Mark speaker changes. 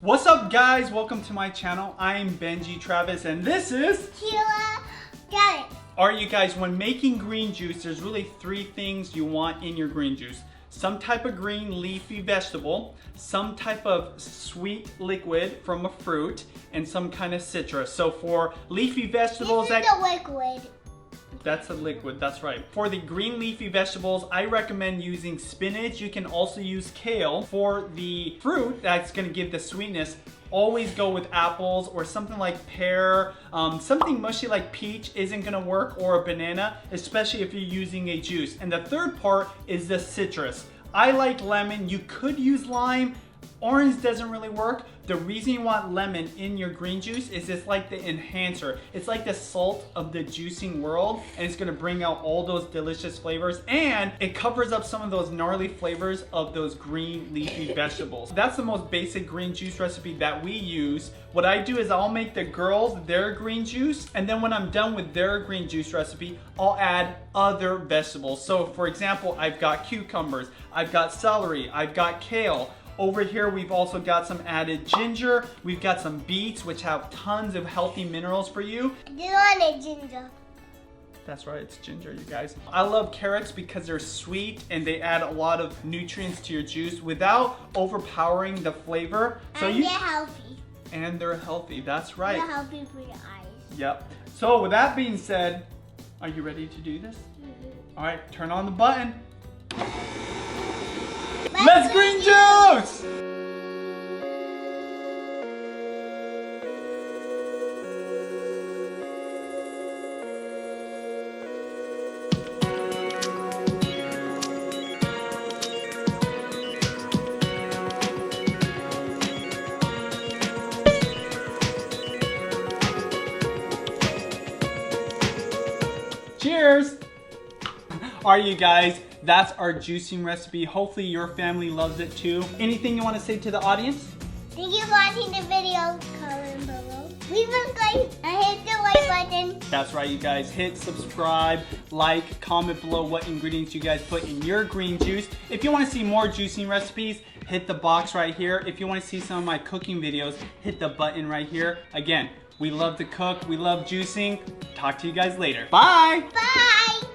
Speaker 1: What's up, guys? Welcome to my channel. I'm Benji Travis and this is
Speaker 2: Kale.
Speaker 1: Alright, you guys, when making green juice, there's really three things you want in your green juice. Some type of green leafy vegetable, some type of sweet liquid from a fruit, and some kind of citrus. So for leafy vegetables,
Speaker 2: This is the liquid.
Speaker 1: That's a liquid, that's right. For the green leafy vegetables, I recommend using spinach. You can also use kale. For the fruit that's gonna give the sweetness, always go with apples or something like pear. Something mushy like peach isn't gonna work, or a banana, especially if you're using a juice. And the third part is the citrus. I like lemon. You could use lime. Orange doesn't really work. The reason you want lemon in your green juice is it's like the enhancer. It's like the salt of the juicing world, and it's gonna bring out all those delicious flavors, and it covers up some of those gnarly flavors of those green leafy vegetables. That's the most basic green juice recipe that we use. What I do is I'll make the girls their green juice, and then when I'm done with their green juice recipe, I'll add other vegetables. So for example, I've got cucumbers, I've got celery, I've got kale. Over here, we've also got some added ginger. We've got some beets, which have tons of healthy minerals for you.
Speaker 2: You want a ginger.
Speaker 1: That's right, it's ginger, you guys. I love carrots because they're sweet and they add a lot of nutrients to your juice without overpowering the flavor.
Speaker 2: And they're healthy.
Speaker 1: And they're healthy, that's right.
Speaker 2: They're healthy for your eyes.
Speaker 1: Yep. So with that being said, are you ready to do this? All right, turn on the button. Let's green juice! Cheers! Alright, you guys, that's our juicing recipe. Hopefully your family loves it too. Anything you want to say to the audience?
Speaker 2: Thank you for watching the video. Comment below. Leave a like and hit the like button.
Speaker 1: That's right, you guys. Hit subscribe, like, comment below what ingredients you guys put in your green juice. If you want to see more juicing recipes, hit the box right here. If you want to see some of my cooking videos, hit the button right here. Again, we love to cook. We love juicing. Talk to you guys later. Bye!
Speaker 2: Bye!